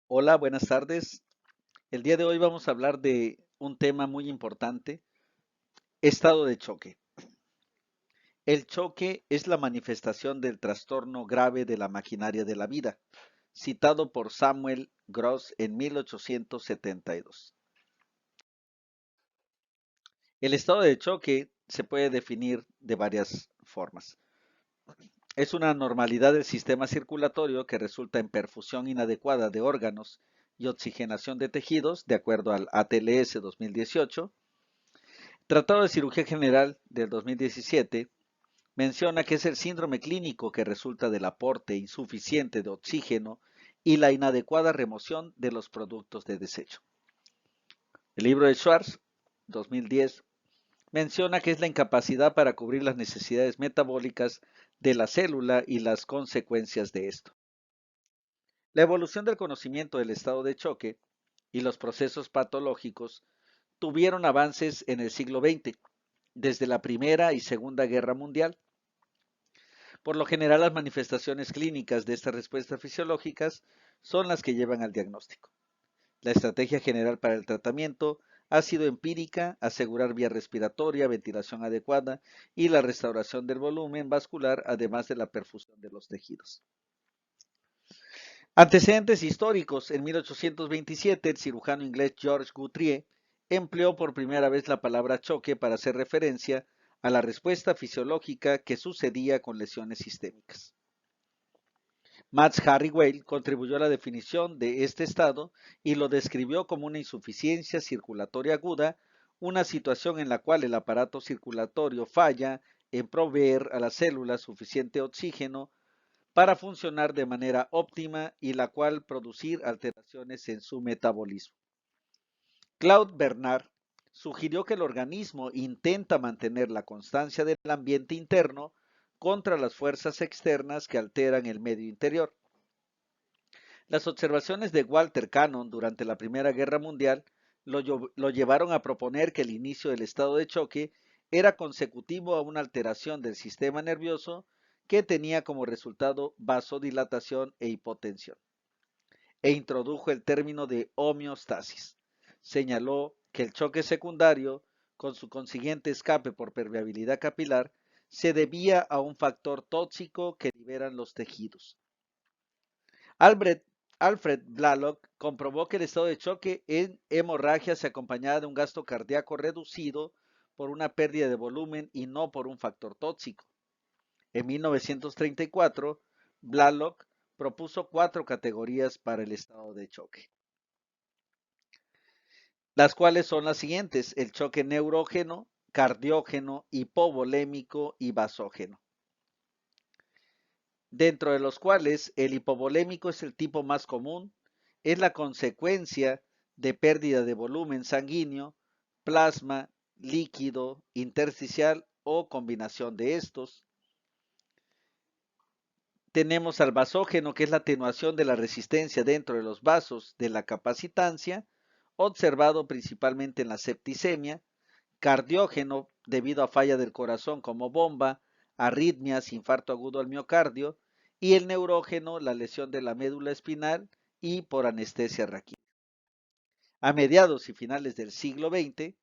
Hola, buenas tardes. El día de hoy vamos a hablar de un tema muy importante, estado de choque. El choque es la manifestación del trastorno grave de la maquinaria de la vida, citado por Samuel Gross en 1872. El estado de choque se puede definir de varias formas. Es una anormalidad del sistema circulatorio que resulta en perfusión inadecuada de órganos y oxigenación de tejidos, de acuerdo al ATLS 2018. Tratado de Cirugía General del 2017 menciona que es el síndrome clínico que resulta del aporte insuficiente de oxígeno y la inadecuada remoción de los productos de desecho. El libro de Schwartz, 2010, menciona que es la incapacidad para cubrir las necesidades metabólicas de la célula y las consecuencias de esto. La evolución del conocimiento del estado de choque y los procesos patológicos tuvieron avances en el siglo XX, desde la Primera y Segunda Guerra Mundial. Por lo general, las manifestaciones clínicas de estas respuestas fisiológicas son las que llevan al diagnóstico. La estrategia general para el tratamiento ha sido empírica, asegurar vía respiratoria, ventilación adecuada y la restauración del volumen vascular, además de la perfusión de los tejidos. Antecedentes históricos. En 1827, el cirujano inglés George Guthrie empleó por primera vez la palabra choque para hacer referencia a la respuesta fisiológica que sucedía con lesiones sistémicas. Max Harry Weil contribuyó a la definición de este estado y lo describió como una insuficiencia circulatoria aguda, una situación en la cual el aparato circulatorio falla en proveer a las células suficiente oxígeno para funcionar de manera óptima y la cual producir alteraciones en su metabolismo. Claude Bernard sugirió que el organismo intenta mantener la constancia del ambiente interno contra las fuerzas externas que alteran el medio interior. Las observaciones de Walter Cannon durante la Primera Guerra Mundial lo llevaron a proponer que el inicio del estado de choque era consecutivo a una alteración del sistema nervioso que tenía como resultado vasodilatación e hipotensión, e introdujo el término de homeostasis. Señaló que el choque secundario, con su consiguiente escape por permeabilidad capilar, se debía a un factor tóxico que liberan los tejidos. Albert, Alfred Blalock comprobó que el estado de choque en hemorragia se acompañaba de un gasto cardíaco reducido por una pérdida de volumen y no por un factor tóxico. En 1934, Blalock propuso 4 categorías para el estado de choque, las cuales son las siguientes: el choque neurógeno, cardiógeno, hipovolémico y basógeno, dentro de los cuales el hipovolémico es el tipo más común, es la consecuencia de pérdida de volumen sanguíneo, plasma, líquido, intersticial o combinación de estos. Tenemos al basógeno, que es la atenuación de la resistencia dentro de los vasos de la capacitancia, observado principalmente en la septicemia. Cardiógeno, debido a falla del corazón como bomba, arritmias, infarto agudo al miocardio. Y el neurógeno, la lesión de la médula espinal y por anestesia raquídea. A mediados y finales del siglo XX,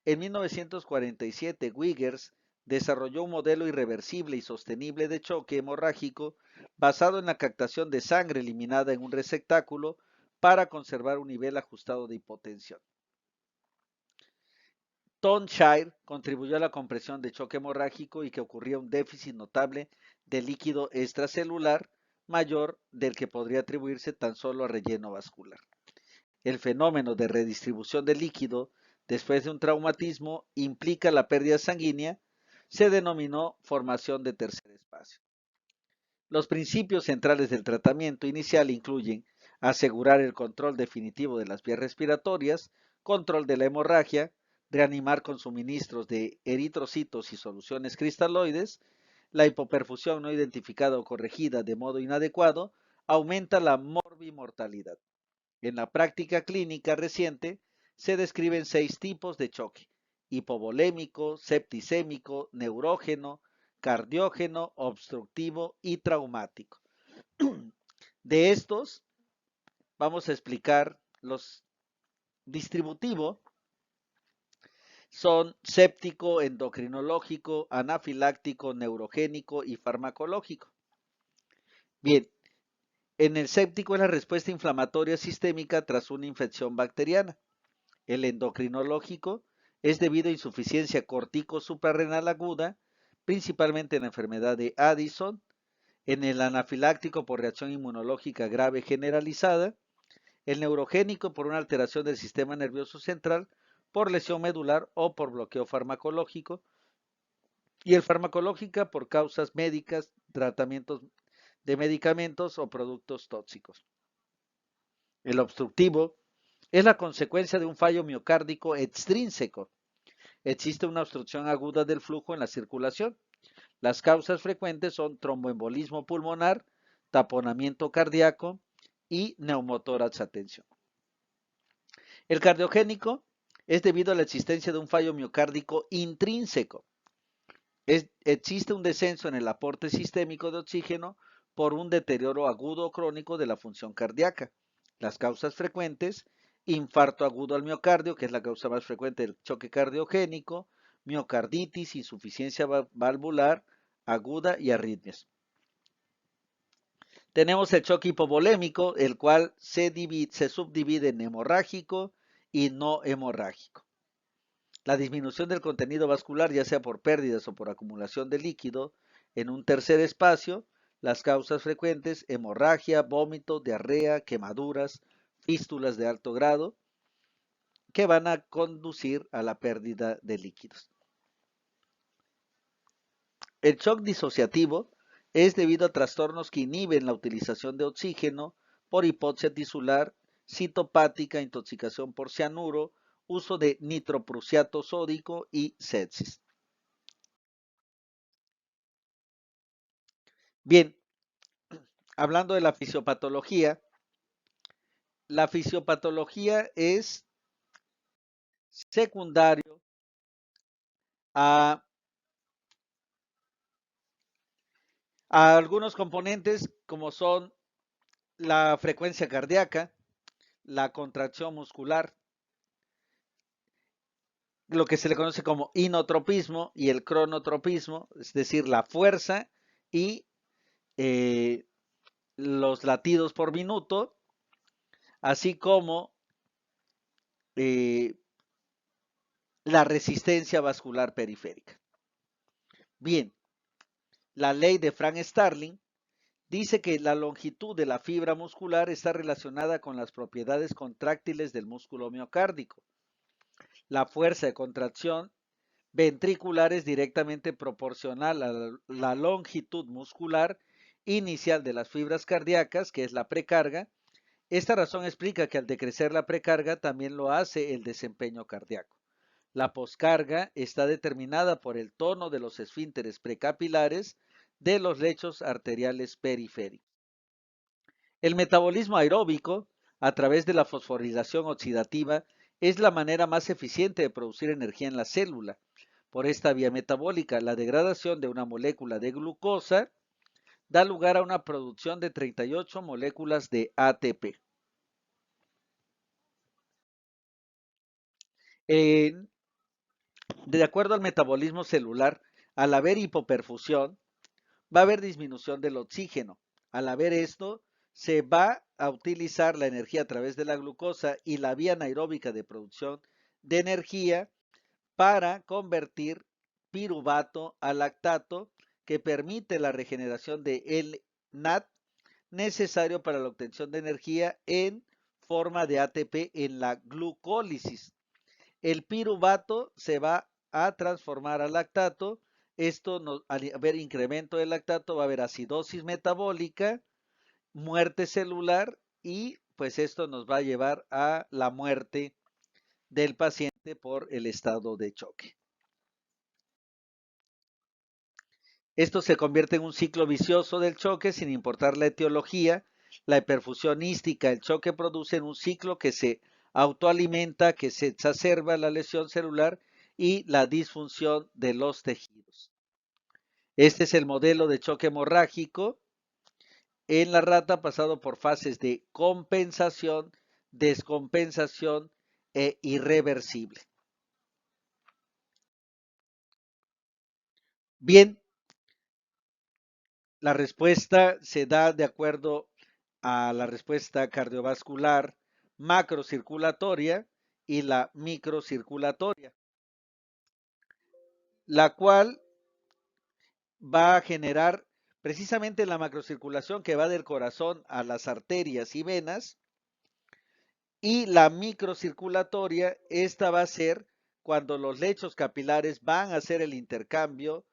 en 1947, Wiggers desarrolló un modelo irreversible y sostenible de choque hemorrágico basado en la captación de sangre eliminada en un receptáculo para conservar un nivel ajustado de hipotensión. Tom Shire contribuyó a la compresión de choque hemorrágico y que ocurría un déficit notable de líquido extracelular mayor del que podría atribuirse tan solo a relleno vascular. El fenómeno de redistribución de líquido después de un traumatismo implica la pérdida sanguínea, se denominó formación de tercer espacio. Los principios centrales del tratamiento inicial incluyen asegurar el control definitivo de las vías respiratorias, control de la hemorragia, reanimar con suministros de eritrocitos y soluciones cristaloides. La hipoperfusión no identificada o corregida de modo inadecuado aumenta la morbimortalidad. En la práctica clínica reciente se describen 6 tipos de choque: hipovolémico, septicémico, neurógeno, cardiógeno, obstructivo y traumático. De estos, vamos a explicar los distributivos. Son séptico, endocrinológico, anafiláctico, neurogénico y farmacológico. Bien, en el séptico es la respuesta inflamatoria sistémica tras una infección bacteriana. El endocrinológico es debido a insuficiencia cortico-suprarrenal aguda, principalmente en la enfermedad de Addison. En el anafiláctico por reacción inmunológica grave generalizada. El neurogénico por una alteración del sistema nervioso central, por lesión medular o por bloqueo farmacológico. Y el farmacológica por causas médicas, tratamientos de medicamentos o productos tóxicos. El obstructivo es la consecuencia de un fallo miocárdico extrínseco. Existe una obstrucción aguda del flujo en la circulación. Las causas frecuentes son tromboembolismo pulmonar, taponamiento cardíaco y neumotórax a tensión. El cardiogénico es debido a la existencia de un fallo miocárdico intrínseco. Existe un descenso en el aporte sistémico de oxígeno por un deterioro agudo o crónico de la función cardíaca. Las causas frecuentes: infarto agudo al miocardio, que es la causa más frecuente del choque cardiogénico, miocarditis, insuficiencia valvular aguda y arritmias. Tenemos el choque hipovolémico, el cual se subdivide en hemorrágico y no hemorrágico. La disminución del contenido vascular, ya sea por pérdidas o por acumulación de líquido en un tercer espacio. Las causas frecuentes: hemorragia, vómito, diarrea, quemaduras, fístulas de alto grado, que van a conducir a la pérdida de líquidos. El shock disociativo es debido a trastornos que inhiben la utilización de oxígeno por hipoxia tisular, citopática, intoxicación por cianuro, uso de nitroprusiato sódico y sepsis. Bien, hablando de la fisiopatología es secundario a algunos componentes como son la frecuencia cardíaca, la contracción muscular, lo que se le conoce como inotropismo y el cronotropismo, es decir, la fuerza y los latidos por minuto, así como la resistencia vascular periférica. Bien, la ley de Frank Starling dice que la longitud de la fibra muscular está relacionada con las propiedades contráctiles del músculo miocárdico. La fuerza de contracción ventricular es directamente proporcional a la longitud muscular inicial de las fibras cardíacas, que es la precarga. Esta razón explica que al decrecer la precarga también lo hace el desempeño cardíaco. La poscarga está determinada por el tono de los esfínteres precapilares de los lechos arteriales periféricos. El metabolismo aeróbico, a través de la fosforilación oxidativa, es la manera más eficiente de producir energía en la célula. Por esta vía metabólica, la degradación de una molécula de glucosa da lugar a una producción de 38 moléculas de ATP. De acuerdo al metabolismo celular, al haber hipoperfusión, va a haber disminución del oxígeno. Al haber esto, se va a utilizar la energía a través de la glucosa y la vía anaeróbica de producción de energía para convertir piruvato a lactato, que permite la regeneración de el NAT necesario para la obtención de energía en forma de ATP en la glucólisis. El piruvato se va a transformar a lactato. Esto, al haber incremento del lactato, va a haber acidosis metabólica, muerte celular y pues esto nos va a llevar a la muerte del paciente por el estado de choque. Esto se convierte en un ciclo vicioso del choque sin importar la etiología. La hiperfusión ística, el choque produce en un ciclo que se autoalimenta, que se exacerba la lesión celular y la disfunción de los tejidos. Este es el modelo de choque hemorrágico en la rata ha pasado por fases de compensación, descompensación e irreversible. Bien, la respuesta se da de acuerdo a la respuesta cardiovascular macrocirculatoria y la microcirculatoria, la cual va a generar precisamente la macrocirculación que va del corazón a las arterias y venas, y la microcirculatoria, esta va a ser cuando los lechos capilares van a hacer el intercambio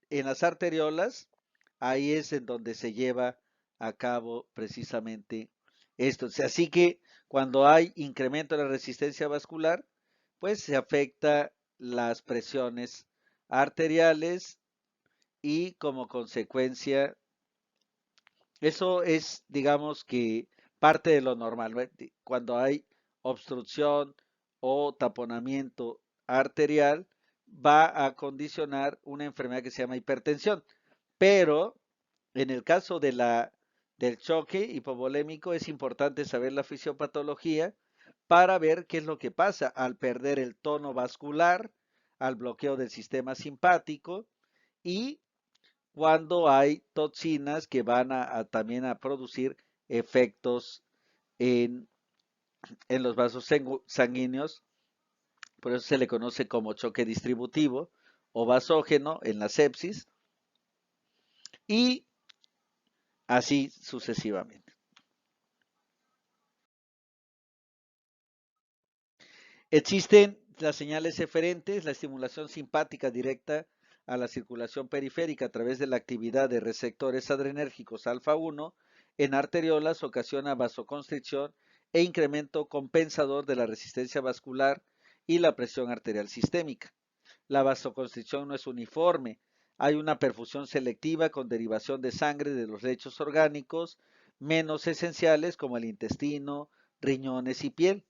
en las arteriolas. Ahí es en donde se lleva a cabo precisamente esto. Así que cuando hay incremento de la resistencia vascular, pues se afecta las presiones arteriales y como consecuencia, eso es, digamos que parte de lo normal, ¿no? Cuando hay obstrucción o taponamiento arterial, va a condicionar una enfermedad que se llama hipertensión. Pero en el caso del choque hipovolémico es importante saber la fisiopatología para ver qué es lo que pasa al perder el tono vascular, al bloqueo del sistema simpático y cuando hay toxinas que van también a producir efectos en, en los vasos sanguíneos. Por eso se le conoce como choque distributivo o vasógeno en la sepsis y así sucesivamente. Existen las señales eferentes, la estimulación simpática directa a la circulación periférica a través de la actividad de receptores adrenérgicos alfa 1 en arteriolas ocasiona vasoconstricción e incremento compensador de la resistencia vascular y la presión arterial sistémica. La vasoconstricción no es uniforme, hay una perfusión selectiva con derivación de sangre de los lechos orgánicos menos esenciales como el intestino, riñones y piel.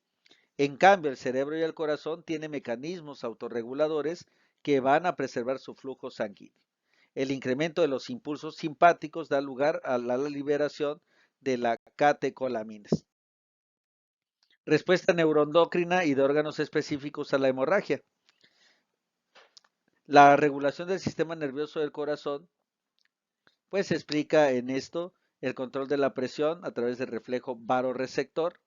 En cambio, el cerebro y el corazón tienen mecanismos autorreguladores que van a preservar su flujo sanguíneo. El incremento de los impulsos simpáticos da lugar a la liberación de la catecolaminas. Respuesta neuroendocrina y de órganos específicos a la hemorragia. La regulación del sistema nervioso del corazón, pues se explica en esto el control de la presión a través del reflejo varoreceptor.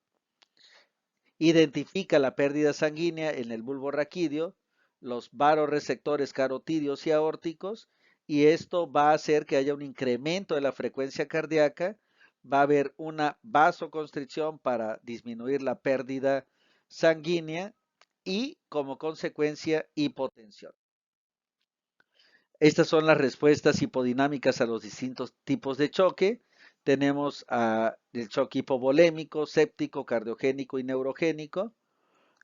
Identifica la pérdida sanguínea en el bulbo raquídeo, los varoreceptores carotídeos y aórticos, y esto va a hacer que haya un incremento de la frecuencia cardíaca, va a haber una vasoconstricción para disminuir la pérdida sanguínea y como consecuencia hipotensión. Estas son las respuestas hipodinámicas a los distintos tipos de choque. Tenemos el choque hipovolémico, séptico, cardiogénico y neurogénico.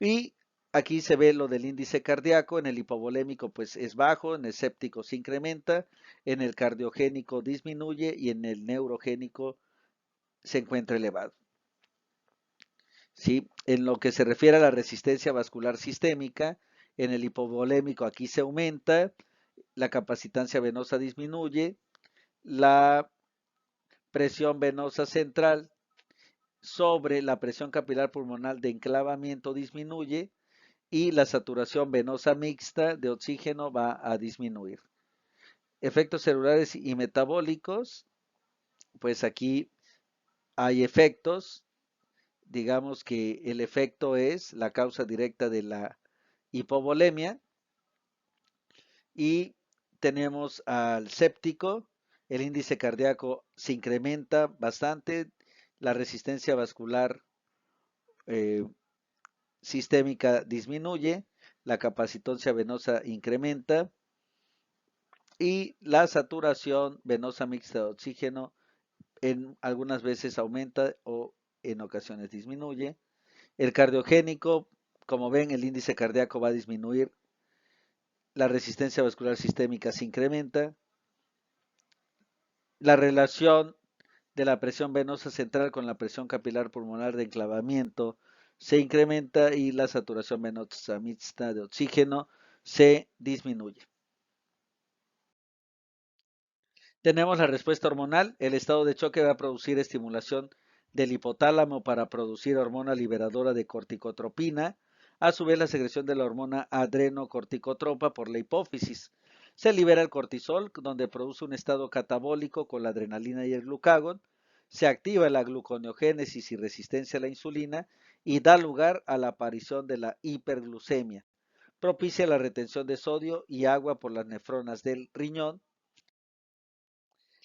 Y aquí se ve lo del índice cardíaco. En el hipovolémico pues es bajo, en el séptico se incrementa, en el cardiogénico disminuye y en el neurogénico se encuentra elevado. ¿Sí? En lo que se refiere a la resistencia vascular sistémica, en el hipovolémico aquí se aumenta, la capacitancia venosa disminuye, la presión venosa central sobre la presión capilar pulmonar de enclavamiento disminuye y la saturación venosa mixta de oxígeno va a disminuir. Efectos celulares y metabólicos, pues aquí hay efectos, digamos que el efecto es la causa directa de la hipovolemia y tenemos al séptico, el índice cardíaco se incrementa bastante, la resistencia vascular eh, sistémica disminuye, la capacitancia venosa incrementa y la saturación venosa mixta de oxígeno en algunas veces aumenta o en ocasiones disminuye. El cardiogénico, como ven, el índice cardíaco va a disminuir, la resistencia vascular sistémica se incrementa, la relación de la presión venosa central con la presión capilar pulmonar de enclavamiento se incrementa y la saturación venosa mixta de oxígeno se disminuye. Tenemos la respuesta hormonal. El estado de choque va a producir estimulación del hipotálamo para producir hormona liberadora de corticotropina. A su vez, la secreción de la hormona adrenocorticotropa por la hipófisis. Se libera el cortisol, donde produce un estado catabólico con la adrenalina y el glucagón. Se activa la gluconeogénesis y resistencia a la insulina y da lugar a la aparición de la hiperglucemia. Propicia la retención de sodio y agua por las nefronas del riñón.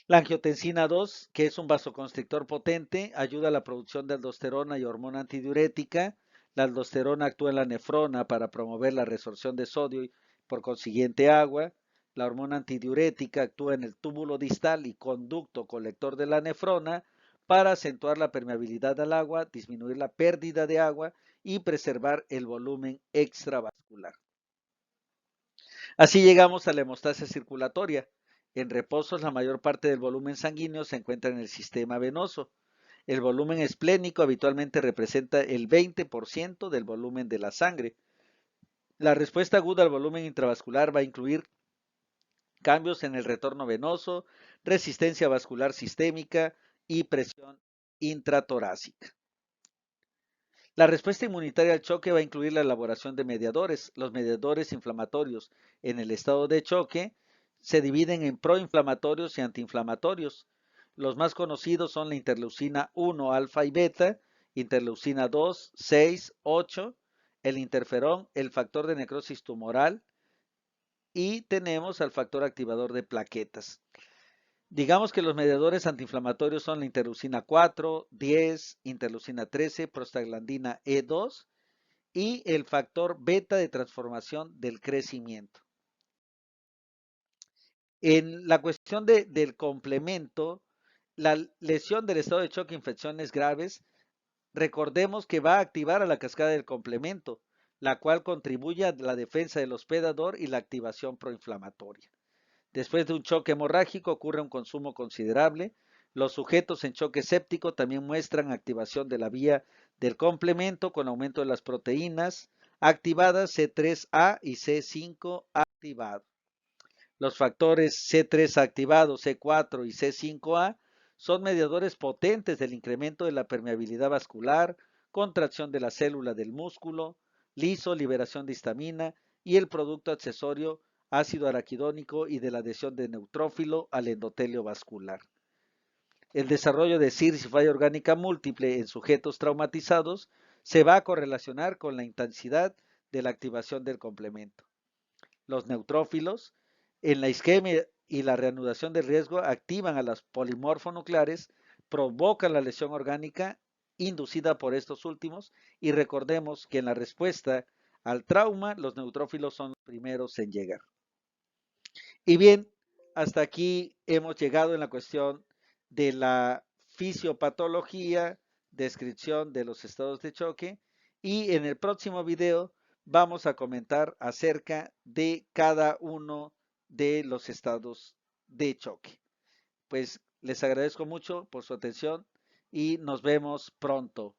La angiotensina 2, que es un vasoconstrictor potente, ayuda a la producción de aldosterona y hormona antidiurética. La aldosterona actúa en la nefrona para promover la resorción de sodio y por consiguiente agua. La hormona antidiurética actúa en el túbulo distal y conducto colector de la nefrona para acentuar la permeabilidad al agua, disminuir la pérdida de agua y preservar el volumen extravascular. Así llegamos a la hemostasia circulatoria. En reposos, la mayor parte del volumen sanguíneo se encuentra en el sistema venoso. El volumen esplénico habitualmente representa el 20% del volumen de la sangre. La respuesta aguda al volumen intravascular va a incluir cambios en el retorno venoso, resistencia vascular sistémica y presión intratorácica. La respuesta inmunitaria al choque va a incluir la elaboración de mediadores. Los mediadores inflamatorios en el estado de choque se dividen en proinflamatorios y antiinflamatorios. Los más conocidos son la interleucina 1 alfa y beta, interleucina 2, 6, 8, el interferón, el factor de necrosis tumoral y tenemos al factor activador de plaquetas. Digamos que los mediadores antiinflamatorios son la interleucina 4, 10, interleucina 13, prostaglandina E2 y el factor beta de transformación del crecimiento. En la cuestión del complemento, la lesión del estado de choque, infecciones graves, recordemos que va a activar a la cascada del complemento, la cual contribuye a la defensa del hospedador y la activación proinflamatoria. Después de un choque hemorrágico ocurre un consumo considerable. Los sujetos en choque séptico también muestran activación de la vía del complemento con aumento de las proteínas activadas C3A y C5 activado. Los factores C3 activado, C4 y C5A son mediadores potentes del incremento de la permeabilidad vascular, contracción de la célula del músculo, liso, liberación de histamina y el producto accesorio ácido araquidónico y de la adhesión de neutrófilo al endotelio vascular. El desarrollo de CIRS y falla orgánica múltiple en sujetos traumatizados se va a correlacionar con la intensidad de la activación del complemento. Los neutrófilos en la isquemia y la reanudación del riesgo activan a las polimorfonucleares, provocan la lesión orgánica inducida por estos últimos y recordemos que en la respuesta al trauma los neutrófilos son los primeros en llegar. Y bien, hasta aquí hemos llegado en la cuestión de la fisiopatología, descripción de los estados de choque y en el próximo video vamos a comentar acerca de cada uno de los estados de choque. Pues les agradezco mucho por su atención y nos vemos pronto.